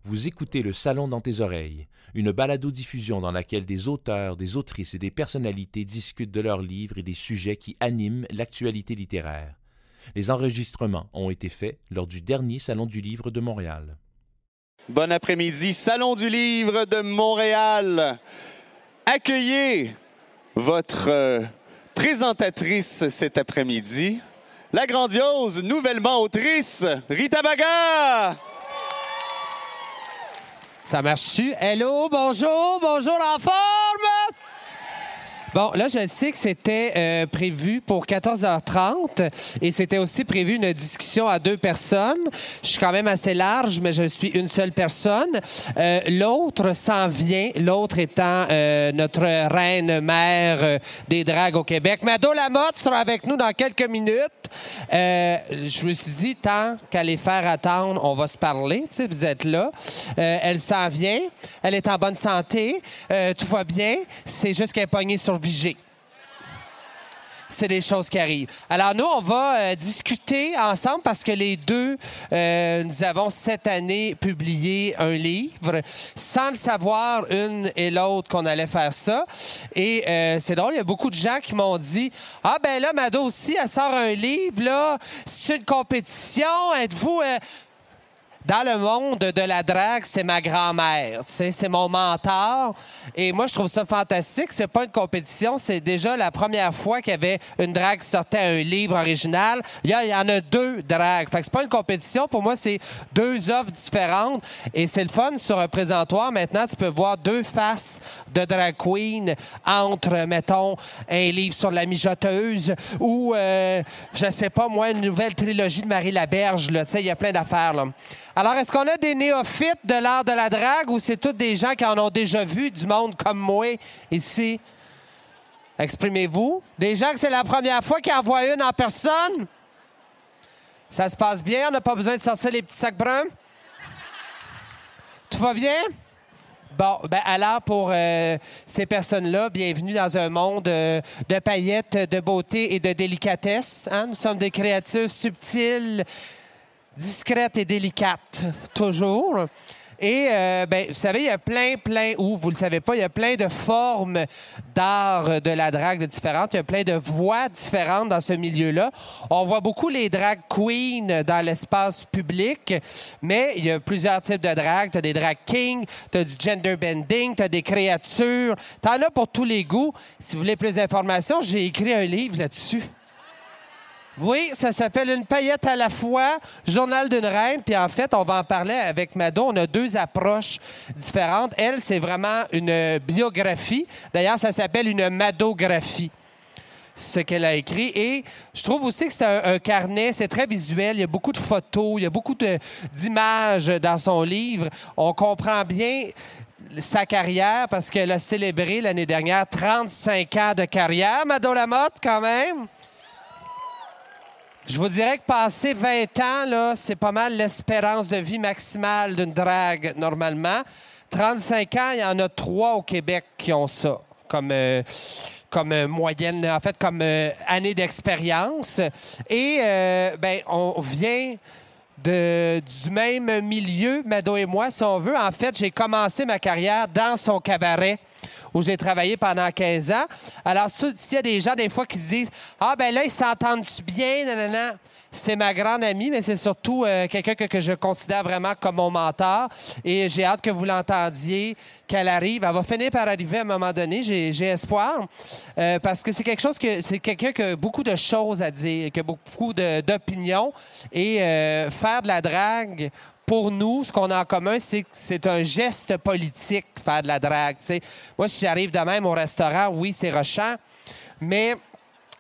Vous écoutez Le Salon dans tes oreilles, une balado-diffusion dans laquelle des auteurs, des autrices et des personnalités discutent de leurs livres et des sujets qui animent l'actualité littéraire. Les enregistrements ont été faits lors du dernier Salon du Livre de Montréal. Bon après-midi, Salon du Livre de Montréal. Accueillez votre présentatrice cet après-midi, la grandiose, nouvellement autrice, Rita Baga! Ça marche-tu? Hello, bonjour en forme! Bon, là, je sais que c'était prévu pour 14h30 et c'était aussi prévu une discussion à 2 personnes. Je suis quand même assez large, mais je suis une seule personne. L'autre s'en vient, l'autre étant notre reine-mère des dragues au Québec. Mado Lamotte sera avec nous dans quelques minutes. Je me suis dit, tant qu'à les faire attendre, on va se parler. Tu sais, vous êtes là. Elle s'en vient. Elle est en bonne santé. Tout va bien. C'est juste qu'elle est pognée sur Vigée. C'est des choses qui arrivent. Alors, nous, on va discuter ensemble parce que les deux, nous avons cette année publié un livre sans le savoir, une et l'autre, qu'on allait faire ça. Et c'est drôle, il y a beaucoup de gens qui m'ont dit « Ah, ben là, Mado aussi, elle sort un livre, là. C'est une compétition. Êtes-vous... Dans le monde de la drague, c'est ma grand-mère, tu sais, c'est mon mentor. Et moi, je trouve ça fantastique. C'est pas une compétition, c'est déjà la première fois qu'il y avait une drague qui sortait un livre original. Il y en a 2 dragues. Fait que c'est pas une compétition. Pour moi, c'est 2 offres différentes. Et c'est le fun sur un présentoir. Maintenant, tu peux voir 2 faces de drag queen entre, mettons, un livre sur la mijoteuse ou, je sais pas, moi, une nouvelle trilogie de Marie Laberge, là. Tu sais, il y a plein d'affaires, là. Alors, est-ce qu'on a des néophytes de l'art de la drague ou c'est tous des gens qui en ont déjà vu, du monde comme moi, ici? Exprimez-vous. Des gens que c'est la première fois qu'ils en voient une en personne? Ça se passe bien? On n'a pas besoin de sortir les petits sacs bruns? Tout va bien? Bon, ben alors, pour ces personnes-là, bienvenue dans un monde de paillettes, de beauté et de délicatesse. Hein? Nous sommes des créatures subtiles, discrète et délicate, toujours. Et, ben, vous savez, il y a plein, ou vous le savez pas, il y a plein de formes d'art de la drague différentes. Il y a plein de voix différentes dans ce milieu-là. On voit beaucoup les drag queens dans l'espace public, mais il y a plusieurs types de drague. Tu as des drag kings, tu as du gender bending, tu as des créatures. Tu en as pour tous les goûts. Si vous voulez plus d'informations, j'ai écrit un livre là-dessus. Oui, ça s'appelle Une paillette à la fois, Journal d'une reine. Puis en fait, on va en parler avec Mado. On a 2 approches différentes. Elle, c'est vraiment une biographie. D'ailleurs, ça s'appelle une madographie, ce qu'elle a écrit. Et je trouve aussi que c'est un carnet, c'est très visuel. Il y a beaucoup de photos, il y a beaucoup d'images dans son livre. On comprend bien sa carrière parce qu'elle a célébré l'année dernière 35 ans de carrière. Mado Lamotte, quand même. Je vous dirais que passer 20 ans, là, c'est pas mal l'espérance de vie maximale d'une drague, normalement. 35 ans, il y en a 3 au Québec qui ont ça, comme moyenne, en fait, comme année d'expérience. Et, ben, on vient du même milieu, Mado et moi, si on veut. En fait, j'ai commencé ma carrière dans son cabaret, où j'ai travaillé pendant 15 ans. Alors, s'il y a des gens, des fois, qui se disent « Ah, ben là, ils s'entendent-tu bien? » Nanana. C'est ma grande amie, mais c'est surtout quelqu'un que je considère vraiment comme mon mentor. Et j'ai hâte que vous l'entendiez, qu'elle arrive. Elle va finir par arriver à un moment donné, j'ai espoir. Parce que c'est quelqu'un qui a beaucoup de choses à dire, qui a beaucoup d'opinions. Et faire de la drague... Pour nous, ce qu'on a en commun, c'est que c'est un geste politique, faire de la drague. T'sais. Moi, si j'arrive de même au restaurant, oui, c'est rushant, mais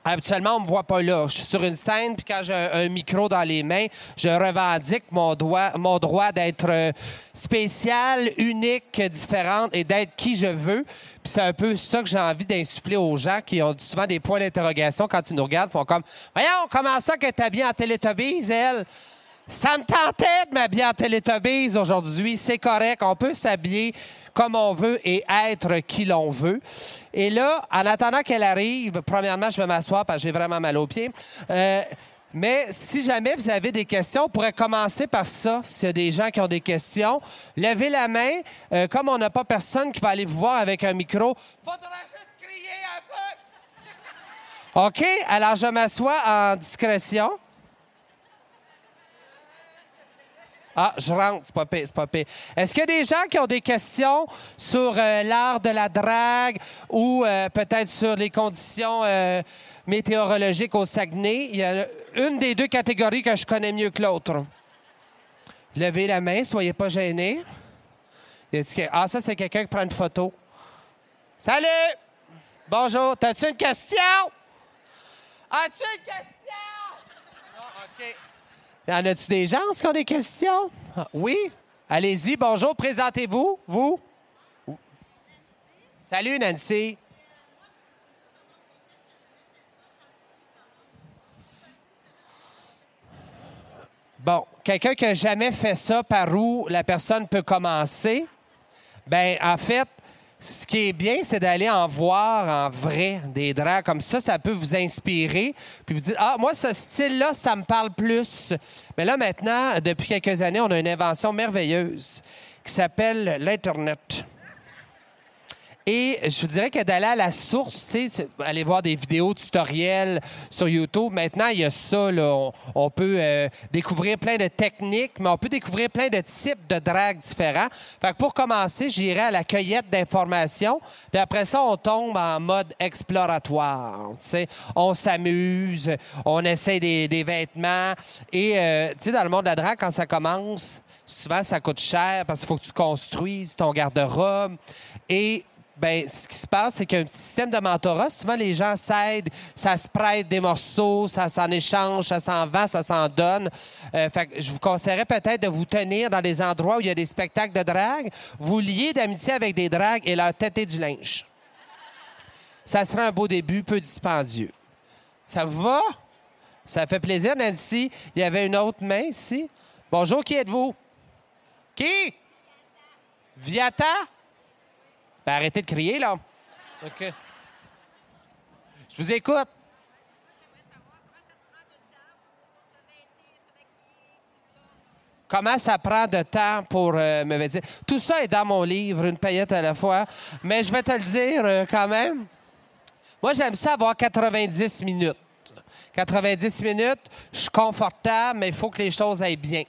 habituellement, on me voit pas là. Je suis sur une scène, puis quand j'ai un micro dans les mains, je revendique mon droit d'être spécial, unique, différente et d'être qui je veux. Puis c'est un peu ça que j'ai envie d'insuffler aux gens qui ont souvent des points d'interrogation quand ils nous regardent. Ils font comme « Voyons, comment ça que t'es habillée en Teletubbies, elle? » Ça me tentait de m'habiller en Teletubbies aujourd'hui. C'est correct. On peut s'habiller comme on veut et être qui l'on veut. Et là, en attendant qu'elle arrive, premièrement, je vais m'asseoir parce que j'ai vraiment mal aux pieds. Mais si jamais vous avez des questions, on pourrait commencer par ça. S'il y a des gens qui ont des questions, levez la main. Comme on n'a pas personne qui va aller vous voir avec un micro, faudra juste crier un peu. OK? Alors, je m'assois en discrétion. Ah, je rentre, c'est pas pire, c'est pas pire. Est-ce qu'il y a des gens qui ont des questions sur l'art de la drague ou peut-être sur les conditions météorologiques au Saguenay? Il y a une des deux catégories que je connais mieux que l'autre. Levez la main, soyez pas gênés. Ah, ça, c'est quelqu'un qui prend une photo. Salut! Bonjour, t'as-tu une question? As-tu une question? Non, OK. Y en a-tu des gens qui ont des questions? Ah, oui? Allez-y, bonjour, présentez-vous, vous. Salut, Nancy. Bon, quelqu'un qui n'a jamais fait ça, par où la personne peut commencer? Bien, en fait, ce qui est bien, c'est d'aller en voir en vrai des drags comme ça. Ça peut vous inspirer. Puis vous dire, ah, moi, ce style-là, ça me parle plus. Mais là, maintenant, depuis quelques années, on a une invention merveilleuse qui s'appelle l'Internet. Et je vous dirais que d'aller à la source, tu sais, aller voir des vidéos tutoriels sur YouTube, maintenant, il y a ça, là. On peut découvrir plein de techniques, mais on peut découvrir plein de types de drague différents. Fait que pour commencer, j'irai à la cueillette d'informations. Puis après ça, on tombe en mode exploratoire. Tu sais, on s'amuse, on essaie des vêtements. Et, tu sais, dans le monde de la drague, quand ça commence, souvent, ça coûte cher parce qu'il faut que tu construises ton garde-robe. Et bien, ce qui se passe, c'est qu'il y a un petit système de mentorat. Souvent, les gens s'aident, ça se prête des morceaux, ça s'en échange, ça s'en vend, ça s'en donne. Fait que je vous conseillerais peut-être de vous tenir dans des endroits où il y a des spectacles de drague, vous lier d'amitié avec des dragues et leur têter du linge. Ça serait un beau début, peu dispendieux. Ça vous va? Ça fait plaisir, Nancy. Il y avait une autre main ici. Bonjour, qui êtes-vous? Qui? Viata? Ben, arrêtez de crier, là. OK. Je vous écoute. Comment ça prend de temps pour me vêtir? Tout ça est dans mon livre, une paillette à la fois. Mais je vais te le dire quand même. Moi, j'aime ça avoir 90 minutes. 90 minutes, je suis confortable, mais il faut que les choses aillent bien.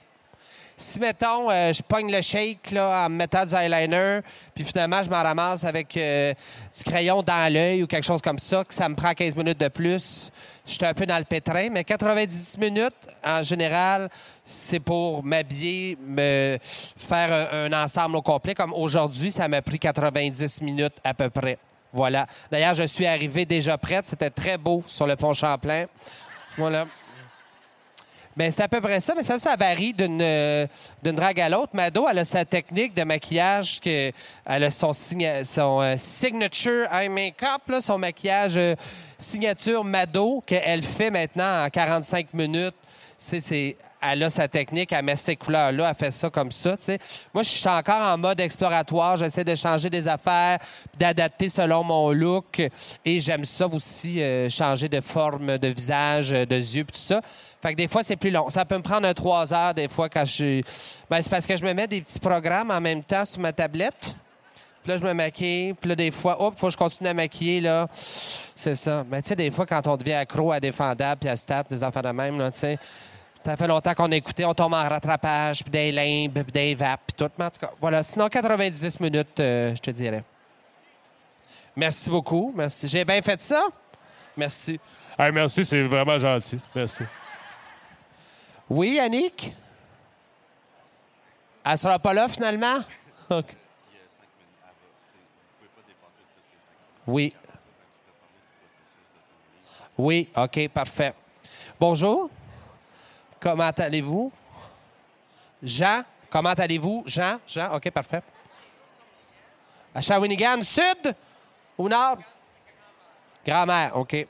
Si, mettons, je pogne le shake là, en me mettant du eyeliner, puis finalement, je m'en ramasse avec du crayon dans l'œil ou quelque chose comme ça, que ça me prend 15 minutes de plus, je suis un peu dans le pétrin. Mais 90 minutes, en général, c'est pour m'habiller, me faire un ensemble au complet. Comme aujourd'hui, ça m'a pris 90 minutes à peu près. Voilà. D'ailleurs, je suis arrivée déjà prête. C'était très beau sur le pont Champlain. Voilà. Bien, c'est à peu près ça, mais ça varie d'une drague à l'autre. Mado, elle a sa technique de maquillage, elle a son signature eye make-up, là, son maquillage signature Mado, qu'elle fait maintenant en 45 minutes. Elle a sa technique, elle met ces couleurs-là, elle fait ça comme ça, tu sais. Moi, je suis encore en mode exploratoire. J'essaie de changer des affaires, d'adapter selon mon look. Et j'aime ça aussi, changer de forme de visage, de yeux, puis tout ça. Fait que des fois, c'est plus long. Ça peut me prendre 3 heures, des fois, quand je suis... Ben, c'est parce que je me mets des petits programmes en même temps sur ma tablette. Puis là, je me maquille. Puis là, des fois, hop, il faut que je continue à maquiller, là. C'est ça. Mais tu sais, des fois, quand on devient accro à Défendable puis à Stat, des affaires de même, là, tu sais... Ça fait longtemps qu'on a écouté, on tombe en rattrapage, puis des limbes, puis des vapes, puis tout. Mais en tout cas, voilà. Sinon, 90 minutes, je te dirais. Merci beaucoup. Merci. J'ai bien fait ça? Merci. Hey, merci, c'est vraiment gentil. Merci. Oui, Annick? Elle sera pas là, finalement? OK. Oui. Oui, OK, parfait. Bonjour. Comment allez-vous? Jean, comment allez-vous? Jean, OK, parfait. À Shawinigan, sud ou nord? Grand-mère, OK.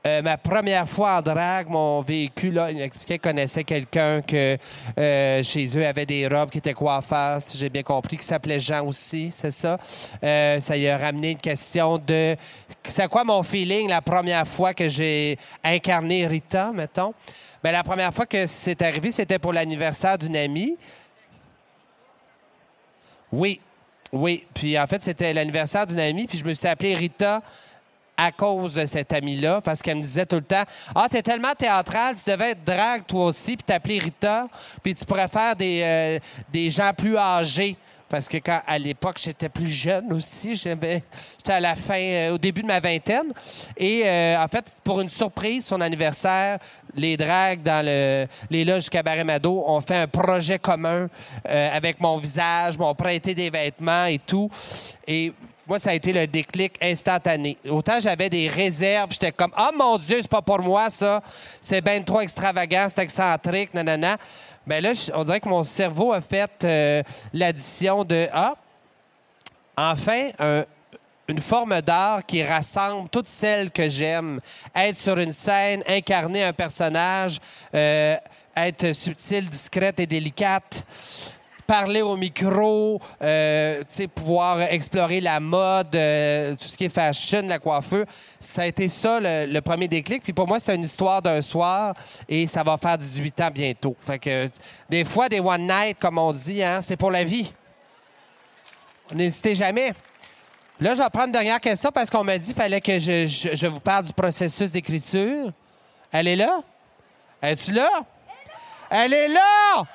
Ma première fois en drague, mon véhicule, là, il m'expliquait qu'il connaissait quelqu'un que chez eux avait des robes qui étaient coiffeurs, si j'ai bien compris, qui s'appelait Jean aussi, c'est ça. Ça lui a ramené une question de... C'est quoi mon feeling la première fois que j'ai incarné Rita, mettons? Bien, la première fois que c'est arrivé, c'était pour l'anniversaire d'une amie. Oui. Puis en fait, c'était l'anniversaire d'une amie, puis je me suis appelé Rita à cause de cette amie-là, parce qu'elle me disait tout le temps « Ah, t'es tellement théâtrale, tu devais être drague toi aussi, puis t'appeler Rita, puis tu pourrais faire des gens plus âgés. » Parce que à l'époque, j'étais plus jeune aussi. J'étais à la fin, au début de ma vingtaine. Et en fait, pour une surprise, son anniversaire, les dragues dans les loges du Cabaret Mado ont fait un projet commun avec mon visage, m'ont prêté des vêtements et tout. Et moi, ça a été le déclic instantané. Autant j'avais des réserves, j'étais comme « Ah, mon Dieu, c'est pas pour moi, ça. C'est bien trop extravagant, c'est excentrique, nanana. » Bien là, on dirait que mon cerveau a fait l'addition de « Ah, enfin, une forme d'art qui rassemble toutes celles que j'aime. Être sur une scène, incarner un personnage, être subtile, discrète et délicate. » Parler au micro, pouvoir explorer la mode, tout ce qui est fashion, la coiffure. Ça a été ça, le premier déclic. Puis pour moi, c'est une histoire d'un soir et ça va faire 18 ans bientôt. Fait que des fois, des one night, comme on dit, hein, c'est pour la vie. N'hésitez jamais. Là, je vais prendre une dernière question parce qu'on m'a dit qu'il fallait que je vous parle du processus d'écriture. Elle est là? Es-tu là? Elle est là!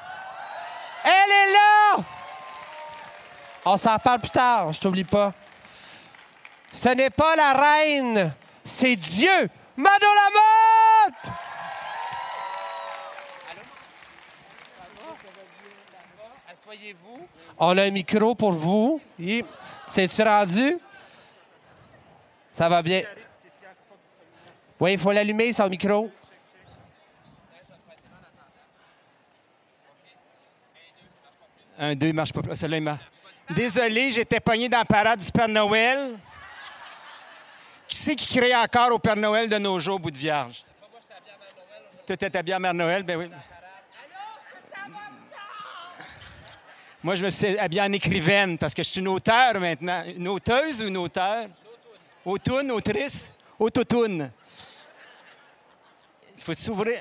Elle est là! On s'en parle plus tard, je t'oublie pas. Ce n'est pas la reine, c'est Dieu! Mado Lamotte! Asseyez-vous. On a un micro pour vous. T'es-tu rendu? Ça va bien. Oui, il faut l'allumer, son micro. Un, deux, il marche pas plus. Celle-là, il marche. Désolé, j'étais pogné dans la parade du Père Noël. Qui c'est qui crée encore au Père Noël de nos jours, bout de vierge? Tu étais habillé à Mère Noël, ben oui. Moi, je me suis habillé en écrivaine parce que je suis une auteure maintenant. Une auteuse ou une auteure? Autoune, autrice, autotoune. Il faut s'ouvrir.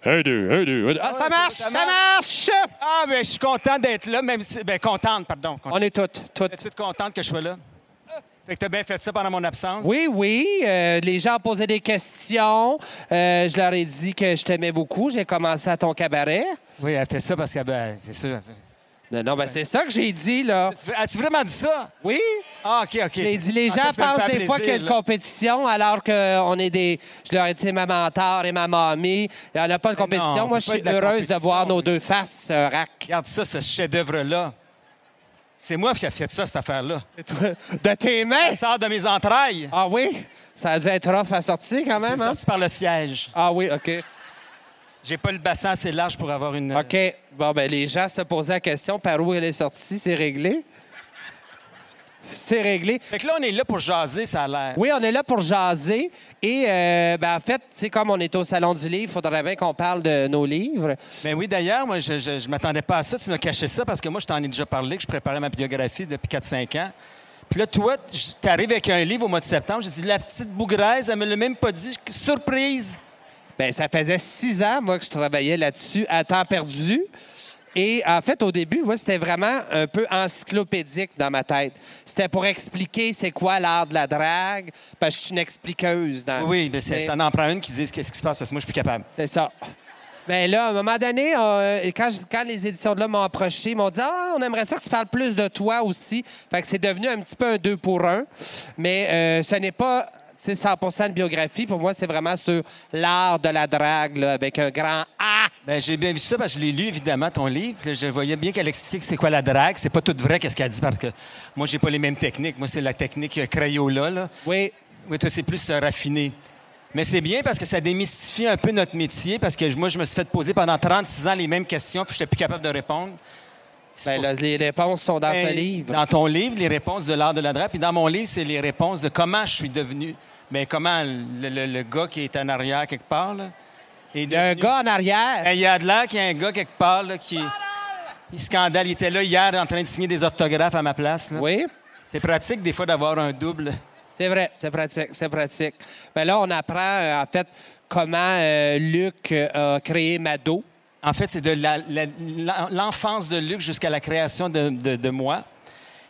Un, deux. Ah, ça marche, ça marche! Ah, ben je suis content d'être là, même si... Ben, contente, pardon. On est toutes. Je suis toute contente que je sois là. Fait que t'as bien fait ça pendant mon absence. Oui. Les gens posaient des questions. Je leur ai dit que je t'aimais beaucoup. J'ai commencé à ton cabaret. Oui, elle fait ça parce que, ben, c'est sûr. Non, ben c'est ça que j'ai dit, là. As-tu vraiment dit ça? Oui. Ah, OK. J'ai dit, les gens ça me pensent fait des fois qu'il y a une plaisir, là. compétition, alors qu'on est des... Je leur ai dit, c'est ma mentor et ma mamie. Il n'y en a pas de compétition. non, Moi, on je peut pas suis être de la heureuse de compétition, voir nos oui. deux faces, rack. Regarde ça, ce chef-d'œuvre-là. C'est moi qui ai fait ça, cette affaire-là. De tes mains? Ça sort de mes entrailles. Ah oui? Ça a dû être rough à sortir, quand même, C'est hein? sorti par le siège. Ah oui, OK. J'ai pas le bassin assez large pour avoir une... OK. Bon, ben les gens se posaient la question par où elle est sortie. C'est réglé? C'est réglé. Fait que là, on est là pour jaser, ça a l'air. Oui, on est là pour jaser. Et, ben, en fait, tu sais, comme on est au Salon du Livre, il faudrait bien qu'on parle de nos livres. Ben oui, d'ailleurs, moi, je m'attendais pas à ça. Tu m'as caché ça parce que moi, je t'en ai déjà parlé, que je préparais ma biographie depuis 4-5 ans. Puis là, toi, t'arrives avec un livre au mois de septembre. J'ai dit, la petite bougraise, elle me l'a même pas dit. Surprise! Ben, ça faisait 6 ans, moi, que je travaillais là-dessus à temps perdu. Et en fait, au début, moi, c'était vraiment un peu encyclopédique dans ma tête. C'était pour expliquer c'est quoi l'art de la drague, parce que je suis une expliqueuse. Oui, mais ça en prend une qui dise qu'est-ce qui se passe parce que moi, je suis plus capable. C'est ça. Bien là, à un moment donné, quand les éditions de là m'ont approché, ils m'ont dit « Ah, on aimerait ça que tu parles plus de toi aussi. » Fait que c'est devenu un petit peu un 2 pour 1. Mais ce n'est pas... C'est 100% de biographie. Pour moi, c'est vraiment sur l'art de la drague, là, avec un grand A. Ben, j'ai bien vu ça parce que je l'ai lu, évidemment, ton livre. Là, je voyais bien qu'elle expliquait que c'est quoi la drague. C'est pas tout vrai qu'est-ce qu'elle dit parce que moi, j'ai pas les mêmes techniques. Moi, c'est la technique Crayola, là. Oui. Oui, toi, c'est plus raffiné. Mais c'est bien parce que ça démystifie un peu notre métier parce que moi, je me suis fait poser pendant 36 ans les mêmes questions puis j'étais plus capable de répondre. Ben, là, les réponses sont dans ce livre. Dans ton livre, les réponses de l'art de la drague. Puis dans mon livre, c'est les réponses de comment je suis devenu... Mais comment le gars qui est en arrière quelque part, là, est Il y a un devenu... gars en arrière. Ben, il y a de l'air qu'il y a un gars quelque part là, qui... Il scandale. Il était là hier en train de signer des orthographes à ma place. Là. Oui, C'est pratique des fois d'avoir un double. c'est vrai, c'est pratique, c'est pratique. Ben là, on apprend, en fait, comment Luc a créé Mado. En fait, c'est de l'enfance de Luc jusqu'à la création de moi.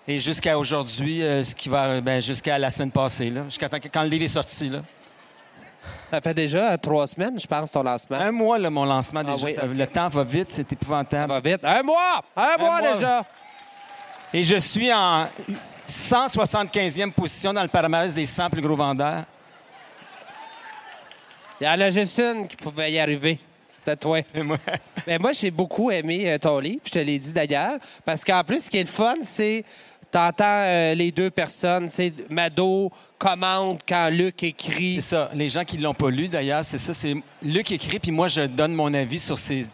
Et jusqu'à aujourd'hui, ce qui va jusqu'à la semaine passée, là, jusqu'à quand le livre est sorti. Là. Ça fait déjà 3 semaines, je pense, ton lancement. Un mois, là, mon lancement, déjà. oui. Le temps va vite, c'est Ça épouvantable. va vite. Un mois! Un mois mois. déjà! Et je suis en 175e position dans le palmarès des 100 plus gros vendeurs. Il y en a juste une qui pouvait y arriver. C'était toi. Et moi, Mais moi, j'ai beaucoup aimé ton livre, je te l'ai dit d'ailleurs, parce qu'en plus, ce qui est le fun, c'est t'entends les deux personnes, tu sais, Mado commente quand Luc écrit. c'est ça. Les gens qui ne l'ont pas lu, d'ailleurs, c'est ça. C'est Luc écrit, puis moi, je donne mon avis sur ses...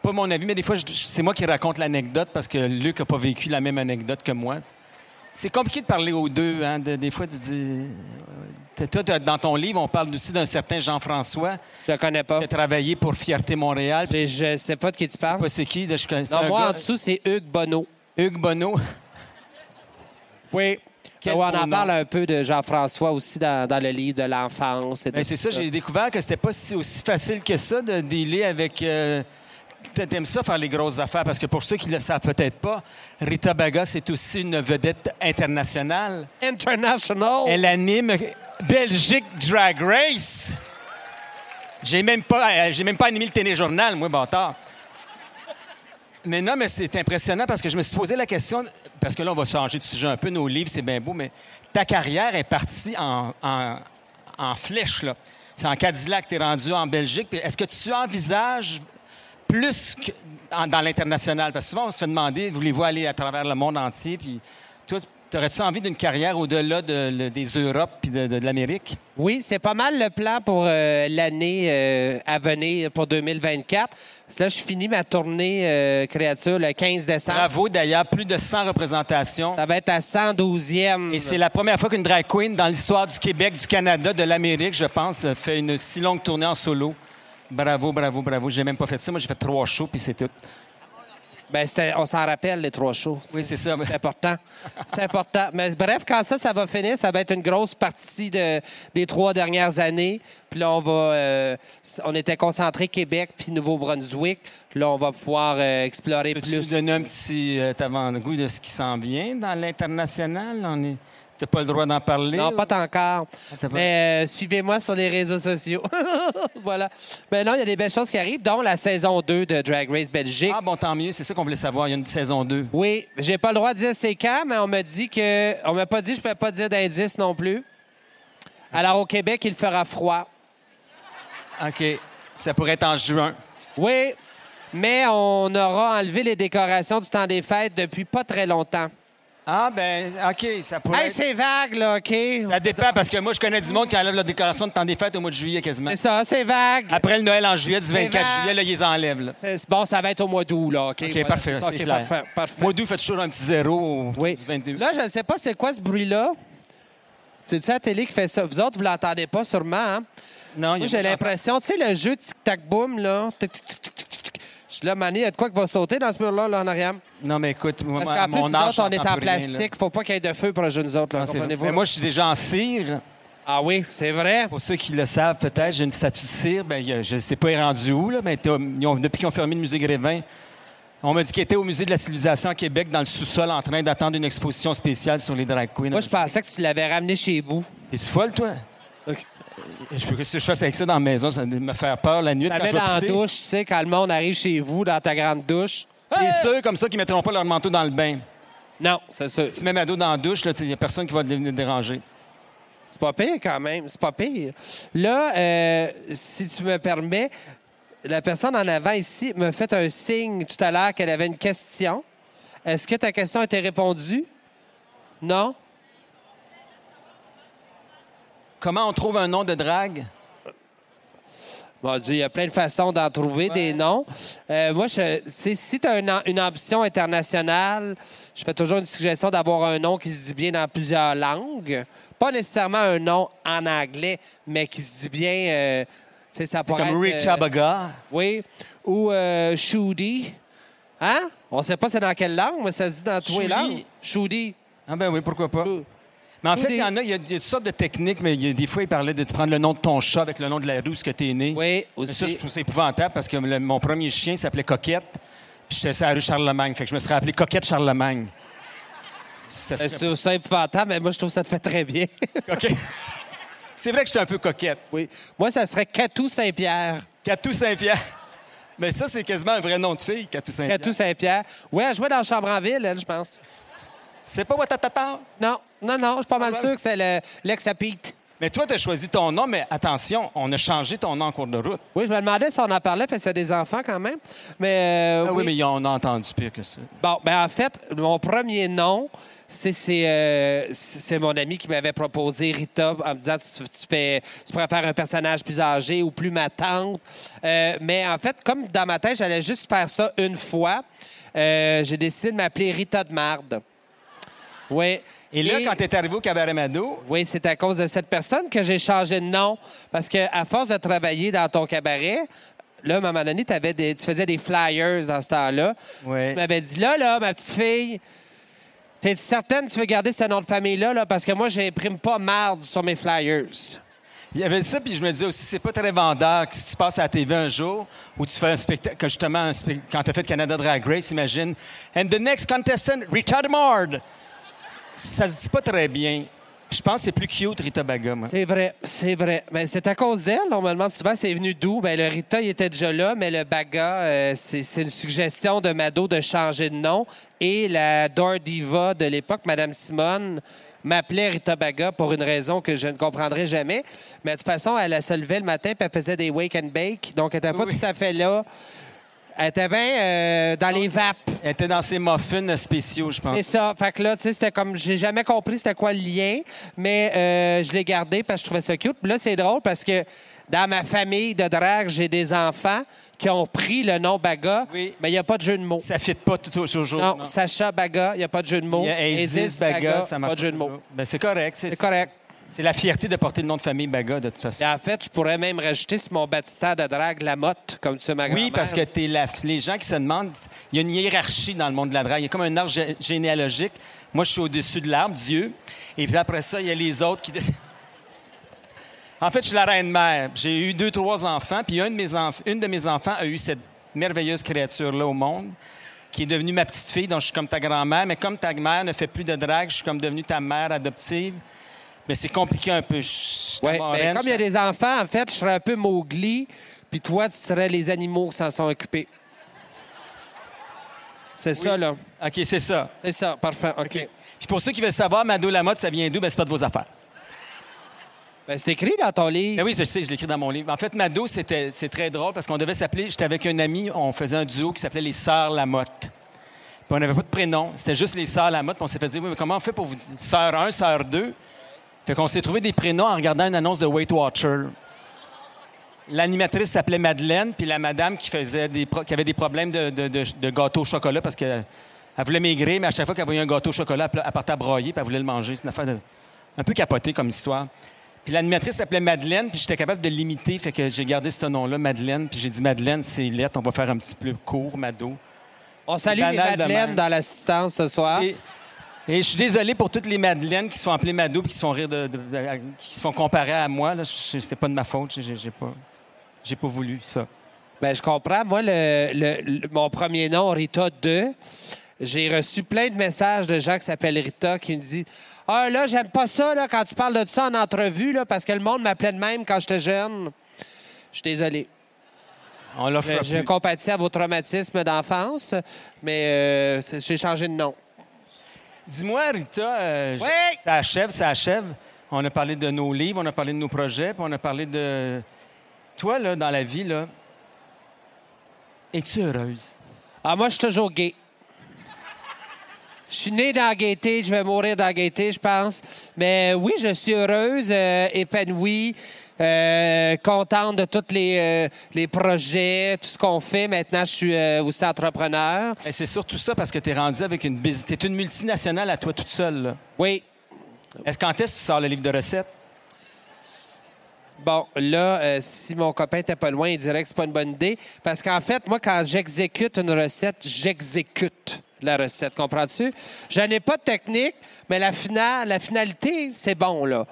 Pas mon avis, mais des fois, c'est moi qui raconte l'anecdote parce que Luc n'a pas vécu la même anecdote que moi. C'est compliqué de parler aux deux. Hein? Des fois, tu dis... Toi, dans ton livre, on parle aussi d'un certain Jean-François Je le connais pas. qui a travaillé pour Fierté Montréal. Je sais pas de qui tu Je sais parles. pas c'est qui. C'est Non, un moi, gars- en dessous, c'est Hugues Bonneau. Hugues Bonneau. Oui. Quel on beau en nom. parle un peu de Jean-François aussi dans le livre de l'enfance. et de Ben, c'est tout ça, j'ai découvert que c'était pas aussi facile que ça de dealer avec... T'aimes ça faire les grosses affaires parce que pour ceux qui ne le savent peut-être pas, Rita Baga, c'est aussi une vedette internationale. International. Elle anime Belgique Drag Race. J'ai même pas animé le téléjournal, moi, bâtard. Mais non, mais c'est impressionnant parce que je me suis posé la question, parce que là, on va changer de sujet un peu, nos livres, c'est bien beau, mais ta carrière est partie en flèche, là. C'est en Cadillac, tu es rendu en Belgique. Puis est-ce que tu envisages plus que dans l'international? Parce que souvent, on se fait demander, voulez-vous aller à travers le monde entier? Puis toi, aurais-tu envie d'une carrière au-delà des Europes puis de l'Amérique? Oui, c'est pas mal le plan pour l'année à venir, pour 2024. Parce que là, je finis ma tournée créature le 15 décembre. Bravo, d'ailleurs, plus de 100 représentations. Ça va être à 112e. Et c'est la première fois qu'une drag queen dans l'histoire du Québec, du Canada, de l'Amérique, je pense, fait une si longue tournée en solo. Bravo, bravo, bravo. J'ai même pas fait ça. Moi, j'ai fait 3 shows, puis c'est tout. Ben, on s'en rappelle, les 3 shows. Oui, c'est ça. C'est important. C'est important. Mais bref, quand ça va finir, ça va être une grosse partie des 3 dernières années. Puis là, on était concentré Québec puis Nouveau-Brunswick. Là, on va pouvoir explorer Peux-tu plus. nous donner un petit avant-goût de ce qui s'en vient dans l'international? T'as pas le droit d'en parler? Non, ou- pas encore. t'as pas- Mais suivez-moi sur les réseaux sociaux. Voilà. Mais non, il y a des belles choses qui arrivent, dont la saison 2 de Drag Race Belgique. Ah bon, tant mieux. C'est ça qu'on voulait savoir. Il y a une saison 2. Oui, j'ai pas le droit de dire c'est quand, mais on m'a dit que. On m'a pas dit que je pouvais pas dire d'indice non plus. Alors, au Québec, il fera froid. OK. Ça pourrait être en juin. Oui, mais on aura enlevé les décorations du temps des fêtes depuis pas très longtemps. Ah, ben, OK. Ça pourrait Hey, être... c'est vague, là, OK? Ça dépend, parce que moi, je connais du monde qui enlève la décoration de temps des fêtes au mois de juillet quasiment. C'est ça, c'est vague. Après le Noël en juillet, du 24 vague. juillet, là, ils les enlèvent. Là. Bon, ça va être au mois d'août, là, OK? OK, Voilà, parfait, c'est ça, c'est OK, clair. parfait, parfait. Mois d'août, fait toujours un petit zéro au Oui. 22. Là, je ne sais pas c'est quoi ce bruit-là. C'est-tu la télé qui fait ça? Vous autres, vous l'entendez pas sûrement, hein? Non, il y Moi, a j'ai l'impression, tu sais, le jeu tic-tac-boom, là. Je suis là, Mané, il y a de quoi qui va sauter dans ce mur-là, là, en arrière? Non, mais écoute, moi, Parce qu'en à plus, mon nous âge, autres, on est j'entends en plus rien, là. plastique. Faut pas qu'il y ait de feu proche de nous autres, là. Non, c'est vrai. Comprenez-vous? Mais moi, je suis déjà en cire. Ah oui, c'est vrai. Pour ceux qui le savent, peut-être, j'ai une statue de cire. Ben, je ne sais pas, il est rendu où, là, mais depuis qu'ils ont fermé le musée Grévin, on m'a dit qu'il était au musée de la civilisation à Québec, dans le sous-sol, en train d'attendre une exposition spéciale sur les drag queens. Moi, je pensais que tu l'avais ramené chez vous. Es-tu folle, toi? Qu'est-ce que je fais avec ça dans la maison? Ça va me faire peur la nuit Tu la quand mets je vais dans la pisser. douche, tu sais, quand le monde arrive chez vous, dans ta grande douche. T'es sûr, comme ça, qu'ils ne mettront pas leur manteau dans le bain. Non, c'est sûr. Tu mets ma dos dans la douche, il n'y a personne qui va venir déranger. C'est pas pire quand même, c'est pas pire. Là, si tu me permets, la personne en avant ici m'a fait un signe tout à l'heure qu'elle avait une question. Est-ce que ta question a été répondue? Non? Comment on trouve un nom de drague? Mon Dieu, il y a plein de façons d'en trouver des noms. Moi, si tu as une ambition internationale, je fais toujours une suggestion d'avoir un nom qui se dit bien dans plusieurs langues. Pas nécessairement un nom en anglais, mais qui se dit bien... ça pourrait Comme être, Rita Baga. oui. Ou Shudi. Hein? On ne sait pas c'est dans quelle langue, mais ça se dit dans tous les Shudi. langues. Shudi. Ah ben oui, pourquoi pas. Mais en fait, il y a toutes sortes de techniques, mais des fois, il parlait de te prendre le nom de ton chat avec le nom de la rue où tu es né. Oui, Mais aussi. ça, je trouve ça épouvantable parce que mon premier chien s'appelait Coquette. Puis j'étais sur la rue Charlemagne. Fait que je me serais appelé Coquette Charlemagne. C'est ça épouvantable, mais moi, je trouve que ça te fait très bien. OK. C'est vrai que j'étais un peu coquette. Oui. Moi, ça serait Catou Saint-Pierre. Catou Saint-Pierre. Mais ça, c'est quasiment un vrai nom de fille, Catou Saint-Pierre. Catou Saint-Pierre. Oui, elle jouait dans Chambre en ville, elle, je pense. C'est pas Watatata. Non, je suis pas mal sûr que c'est l'ex à Pete. Mais toi, tu as choisi ton nom, mais attention, on a changé ton nom en cours de route. Oui, je me demandais si on en parlait, parce que c'est des enfants quand même. Mais, Ah oui, mais on a entendu pire que ça. Bon, ben en fait, mon premier nom, c'est mon ami qui m'avait proposé Rita en me disant tu pourrais faire un personnage plus âgé ou plus ma tante. Mais en fait, comme dans ma tête, j'allais juste faire ça une fois, j'ai décidé de m'appeler Rita de Marde. Oui. Et là, quand tu es arrivé au Cabaret Mado... Oui, c'est à cause de cette personne que j'ai changé de nom. Parce que à force de travailler dans ton cabaret, là, à un moment donné, tu faisais des flyers dans ce temps-là. Oui. Tu m'avais dit, là, ma petite fille, t'es certaine que tu veux garder ce nom de famille-là? Là, parce que moi, j'imprime pas marde sur mes flyers. Il y avait ça, puis je me disais aussi, c'est pas très vendeur que si tu passes à la TV un jour où tu fais un spectacle, que justement, quand tu as fait Canada Drag Race, imagine, and the next contestant, Rita Mard. Ça se dit pas très bien. Puis je pense que c'est plus cute, Rita Baga, moi. C'est vrai. Ben, c'est à cause d'elle. On me demande souvent c'est venu d'où. Ben, le Rita, il était déjà là, mais le Baga, c'est une suggestion de Mado de changer de nom. Et la Door Diva de l'époque, Mme Simone, m'appelait Rita Baga pour une raison que je ne comprendrai jamais. Mais de toute façon, elle se levait le matin et elle faisait des wake and bake. Donc, elle n'était pas tout à fait là. Elle était bien dans les vapes. Elle était dans ses muffins spéciaux, je pense. C'est ça. Fait que là, tu sais, c'était comme... J'ai jamais compris c'était quoi le lien, mais je l'ai gardé parce que je trouvais ça cute. Puis là, c'est drôle parce que dans ma famille de drague, j'ai des enfants qui ont pris le nom Baga, Oui. mais il n'y a pas de jeu de mots. Ça ne fit pas toujours. Non, Sacha Baga, il n'y a pas de jeu de mots. Il y a Isis Baga, ça marche pas de jeu de mots. toujours. Ben, c'est correct. C'est correct. C'est la fierté de porter le nom de famille Baga, de toute façon. Et en fait, je pourrais même rajouter sur mon baptistère de drague Lamotte, comme tu ma grand-mère. Oui, parce que les gens qui se demandent, il y a une hiérarchie dans le monde de la drague. Il y a comme un arbre généalogique. Moi, je suis au-dessus de l'arbre, Dieu. Et puis après ça, il y a les autres qui... En fait, je suis la reine-mère. J'ai eu 2-3 enfants, puis une de mes enfants a eu cette merveilleuse créature-là au monde, qui est devenue ma petite fille, donc je suis comme ta grand-mère. Mais comme ta mère ne fait plus de drague, je suis comme devenue ta mère adoptive. Mais c'est compliqué un peu. Oui, mais comme il y a des enfants, en fait, je serais un peu Mowgli, puis toi, tu serais les animaux qui s'en sont occupés. C'est ça, là. OK, c'est ça. C'est ça, parfait. OK. Puis pour ceux qui veulent savoir, Mado Lamotte, ça vient d'où? Ben, c'est pas de vos affaires. Ben, c'est écrit dans ton livre. Ben oui, je sais, je l'écris dans mon livre. En fait, Mado, c'est très drôle parce qu'on devait s'appeler... J'étais avec un ami, on faisait un duo qui s'appelait les Sœurs Lamotte. Puis on n'avait pas de prénom. C'était juste les Sœurs Lamotte. Puis on s'est fait dire, oui, mais comment on fait pour vous dire Sœur 1, Sœur 2? Fait qu'on s'est trouvé des prénoms en regardant une annonce de Weight Watcher. L'animatrice s'appelait Madeleine, puis la madame qui avait des problèmes de gâteau au chocolat parce qu'elle voulait maigrir, mais à chaque fois qu'elle voyait un gâteau au chocolat, elle partait à broyer, puis elle voulait le manger. C'est une affaire un peu capotée comme histoire. Puis l'animatrice s'appelait Madeleine, puis j'étais capable de l'imiter, fait que j'ai gardé ce nom-là, Madeleine, puis j'ai dit Madeleine, c'est lettre, on va faire un petit peu court, Mado. On salue les banal de Madeleines même. dans l'assistance ce soir. Et je suis désolé pour toutes les Madeleines qui se font appeler Mado puis qui se font rire qui se font comparer à moi. Là, c'est pas de ma faute. J'ai pas voulu ça. Ben, je comprends. Moi, mon premier nom, Rita 2, j'ai reçu plein de messages de gens qui s'appellent Rita qui me disent « Ah, là, j'aime pas ça là, quand tu parles de ça en entrevue là, parce que le monde m'appelait de même quand j'étais jeune. » Je suis désolé. On l'offre Je plus. compatis à vos traumatismes d'enfance, mais j'ai changé de nom. Dis-moi, Rita, Oui? ça achève. On a parlé de nos livres, on a parlé de nos projets, puis on a parlé de... Toi, là, dans la vie, là, es-tu heureuse? Ah, moi, je suis toujours gay. Je suis née dans la gaieté, je vais mourir dans la gaieté, je pense. Mais oui, je suis heureuse, épanouie, contente de tous les projets, tout ce qu'on fait. Maintenant, je suis aussi entrepreneur. Et c'est surtout ça parce que tu es rendu avec une business. Tu es une multinationale à toi toute seule. Là. Oui. Quand est-ce que tu sors le livre de recettes? Bon, là, si mon copain était pas loin, il dirait que c'est pas une bonne idée. Parce qu'en fait, moi, quand j'exécute une recette, j'exécute la recette. Comprends-tu? Je n'ai pas de technique, mais la finalité, c'est bon, là.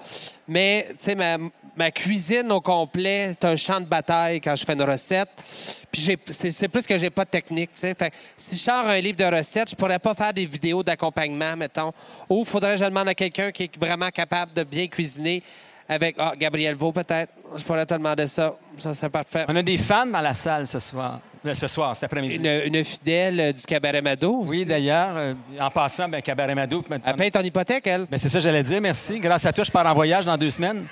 Mais, tu sais, ma cuisine au complet, c'est un champ de bataille quand je fais une recette. Puis c'est plus que j'ai pas de technique, tu sais. Fait que si je sors un livre de recettes, je pourrais pas faire des vidéos d'accompagnement, mettons. Ou faudrait que je demande à quelqu'un qui est vraiment capable de bien cuisiner avec... Gabriel Vaux, peut-être. Je pourrais te demander ça. Ça serait parfait. On a des fans dans la salle ce soir. Cet après-midi. Une fidèle du Cabaret Mado aussi. Oui, d'ailleurs. En passant, Cabaret Mado... Elle paye ton hypothèque, elle. C'est ça que j'allais dire, merci. Grâce à toi, je pars en voyage dans 2 semaines.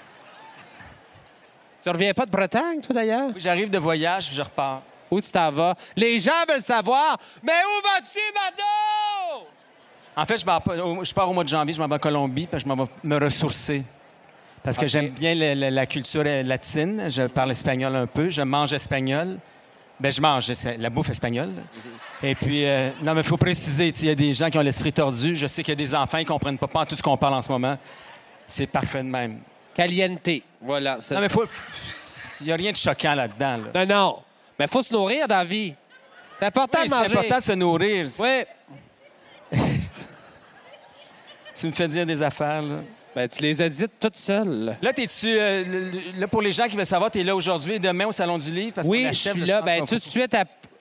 Tu reviens pas de Bretagne, toi, d'ailleurs? Oui, j'arrive de voyage, puis je repars. Où tu t'en vas? Les gens veulent savoir. Mais où vas-tu, Mado? En fait, je pars au mois de janvier, je m'en vais en Colombie, puis je m'en vais me ressourcer. Parce que j'aime bien la culture latine. Je parle espagnol un peu. Je mange espagnol. Je mange la bouffe espagnole. Et puis, non, mais il faut préciser, il y a des gens qui ont l'esprit tordu. Je sais qu'il y a des enfants qui ne comprennent pas tout ce qu'on parle en ce moment. C'est parfait de même. Caliente. Voilà. Non, mais il n'y a rien de choquant là-dedans. Là. Non. Mais il faut se nourrir dans la vie. C'est important de manger. C'est important de se nourrir. Oui. Tu me fais dire des affaires, là. Tu les as dites toutes seules. Là, t'es-tu... là, pour les gens qui veulent savoir, t'es là aujourd'hui et demain au Salon du Livre? Parce oui, je suis là. Tout de suite...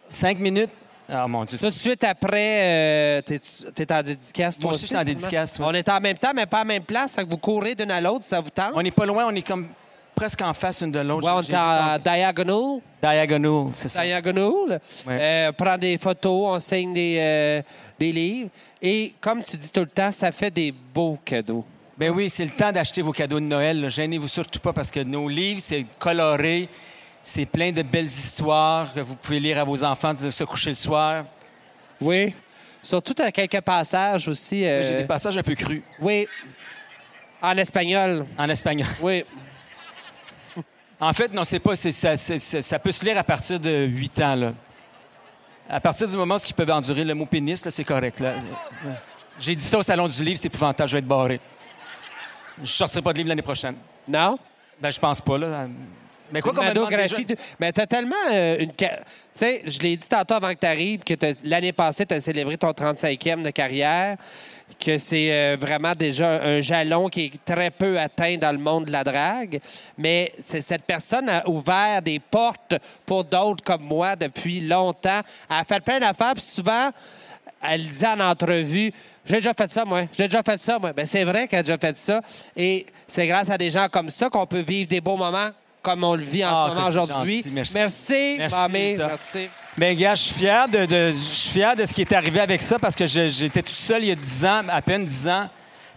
5 minutes? Ah, mon Dieu. Tout de suite après, t'es en dédicace, toi Moi aussi, je suis en dédicace. Oui. On est en même temps, mais pas à la même place. Ça que vous courez d'une à l'autre, ça vous tente? On n'est pas loin, on est comme presque en face une de l'autre. Ouais, on est en diagonal. Diagonal, c'est ça. Diagonal. Ouais. Prend des photos, on signe des livres. Et comme tu dis tout le temps, ça fait des beaux cadeaux. Ben oui, c'est le temps d'acheter vos cadeaux de Noël. Là. Gênez-vous surtout pas parce que nos livres, c'est coloré, c'est plein de belles histoires que vous pouvez lire à vos enfants de se coucher le soir. Oui. Surtout à quelques passages aussi. Oui, j'ai des passages un peu crus. Oui. En espagnol. En espagnol. Oui. En fait, non, c'est pas. Ça peut se lire à partir de 8 ans. Là. À partir du moment où ils peuvent endurer le mot pénis, là, c'est correct. Là. J'ai dit ça au Salon du Livre, c'est épouvantable, je vais être barré. Je ne sortirai pas de livre l'année prochaine. Non? Je pense pas, là. Mais quoi qu'on me demande déjà... Mais t'as tellement une... Tu sais, je l'ai dit tantôt avant que tu arrives, que l'année passée, tu as célébré ton 35e de carrière, que c'est vraiment déjà un jalon qui est très peu atteint dans le monde de la drague. Mais cette personne a ouvert des portes pour d'autres comme moi depuis longtemps. Elle a fait plein d'affaires, puis souvent... Elle dit en entrevue, j'ai déjà fait ça, moi. Ben, c'est vrai qu'elle a déjà fait ça. Et c'est grâce à des gens comme ça qu'on peut vivre des beaux moments comme on le vit en ce moment aujourd'hui. Merci. Merci. Bien, gars, je suis fier de ce qui est arrivé avec ça parce que j'étais tout seul il y a 10 ans, à peine 10 ans.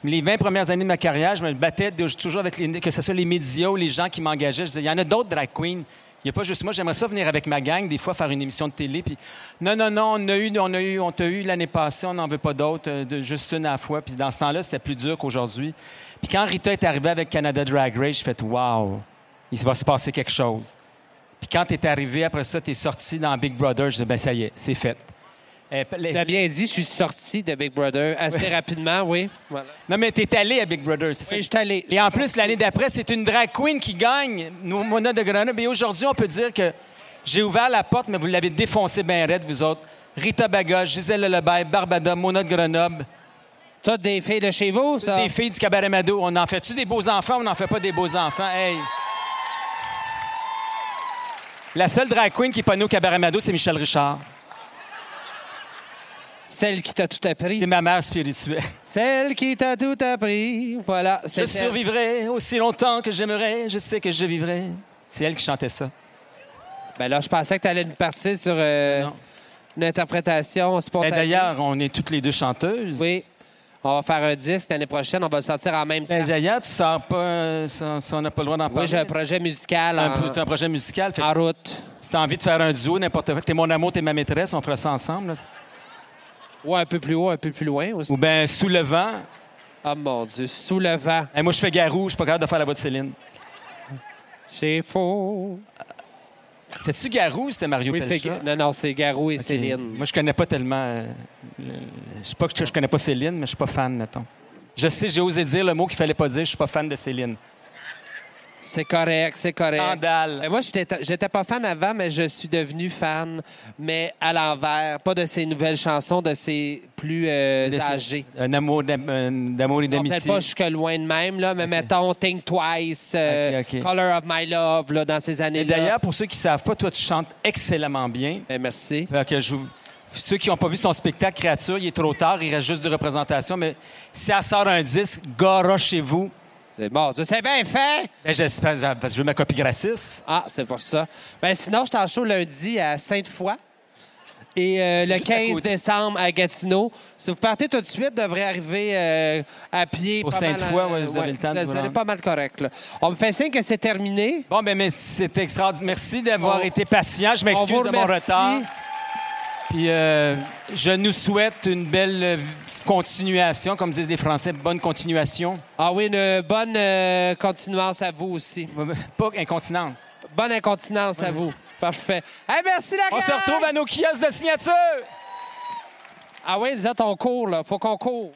Les 20 premières années de ma carrière, je me battais toujours avec que ce soit les médias ou les gens qui m'engageaient. Je disais, il y en a d'autres drag queens. Il n'y a pas juste moi. J'aimerais ça venir avec ma gang, des fois, faire une émission de télé. Puis non, on t'a eu l'année passée, on n'en veut pas d'autres, juste une à la fois. Puis dans ce temps-là, c'était plus dur qu'aujourd'hui. Puis quand Rita est arrivée avec Canada Drag Race, j'ai fait « Wow, il va se passer quelque chose ». Puis quand tu es arrivé, après ça, tu es sorti dans Big Brother, je disais « Ben ça y est, c'est fait ». Tu as bien dit, je suis sorti de Big Brother assez rapidement, oui. Voilà. Non, mais tu es allé à Big Brother, c'est ça? Oui, je suis allé. Et en plus, l'année d'après, c'est une drag queen qui gagne, Mona de Grenoble. Et aujourd'hui, on peut dire que j'ai ouvert la porte, mais vous l'avez défoncé bien raide, vous autres. Rita Baga, Gisèle Lelebert, Barbada, Mona de Grenoble. Toutes des filles de chez vous, ça? Des filles du Cabaret Mado. On en fait-tu des beaux enfants ou on n'en fait pas des beaux enfants? Hey! La seule drag queen qui n'est pas née au Cabaret Mado, c'est Michel Richard. Celle qui t'a tout appris. C'est ma mère spirituelle. Celle qui t'a tout appris. Voilà. Je survivrai aussi longtemps que j'aimerais. Je sais que je vivrai. C'est elle qui chantait ça. Ben là, je pensais que tu allais nous partir sur une interprétation spontanée. D'ailleurs, on est toutes les deux chanteuses. Oui. On va faire un disque l'année prochaine. On va le sortir en même temps. D'ailleurs, tu sors pas... on n'a pas le droit d'en parler. Oui, j'ai un projet musical. Un projet musical. En route. Si tu as envie de faire un duo, n'importe quoi. T'es mon amour, t'es ma maîtresse, on fera ça ensemble. Là. Ou un peu plus haut, un peu plus loin aussi. Ou bien Sous le vent. Oh mon Dieu, sous le vent. Moi, je fais Garou, je suis pas capable de faire la voix de Céline. C'est faux. C'était-tu Garou ou c'était Mario Oui, Pelcha? non, c'est Garou et Ok. Céline. Moi, je connais pas tellement... je sais pas que je connais pas Céline, mais je suis pas fan, mettons. Je sais, j'ai osé dire le mot qu'il fallait pas dire, je suis pas fan de Céline. C'est correct, c'est correct. Scandale. Moi, j'étais pas fan avant, mais je suis devenu fan, mais à l'envers. Pas de ses nouvelles chansons, de ses plus âgés. Un amour d'amour et Peut-être d'amitié. pas jusque loin de même, là, mais mettons Think Twice, OK. Color of My Love, là, dans ces Et années-là. d'ailleurs, pour ceux qui savent pas, toi, tu chantes excellemment bien. Ben, merci. Fait que ceux qui n'ont pas vu son spectacle Créature, il est trop tard, il reste juste de représentation, mais si elle sort un disque, garochez-vous. C'est bon. C'est bien fait! Ben, j'espère, parce que je veux ma copie gratis. Ah, c'est pour ça. Ben, sinon, je suis en show lundi à Sainte-Foy. Et le juste à 15 côté. décembre à Gatineau. Si vous partez tout de suite, vous devrez arriver à pied. Au pas mal, Sainte-Foy, ouais, vous avez le temps de vous Vous allez rendre. pas mal correct. Là. On me fait signe que c'est terminé. Bon, ben, mais c'est extraordinaire. Merci d'avoir On- été patient. Je On m'excuse vous de mon remercie. retard. Puis je nous souhaite une belle continuation, comme disent les Français, bonne continuation. Ah oui, une bonne continuance à vous aussi. Pas incontinence. Bonne incontinence à vous. Parfait. Hey, merci la On gang! se retrouve à nos kiosques de signature! Ah oui, nous autres, on court, là. Faut qu'on court.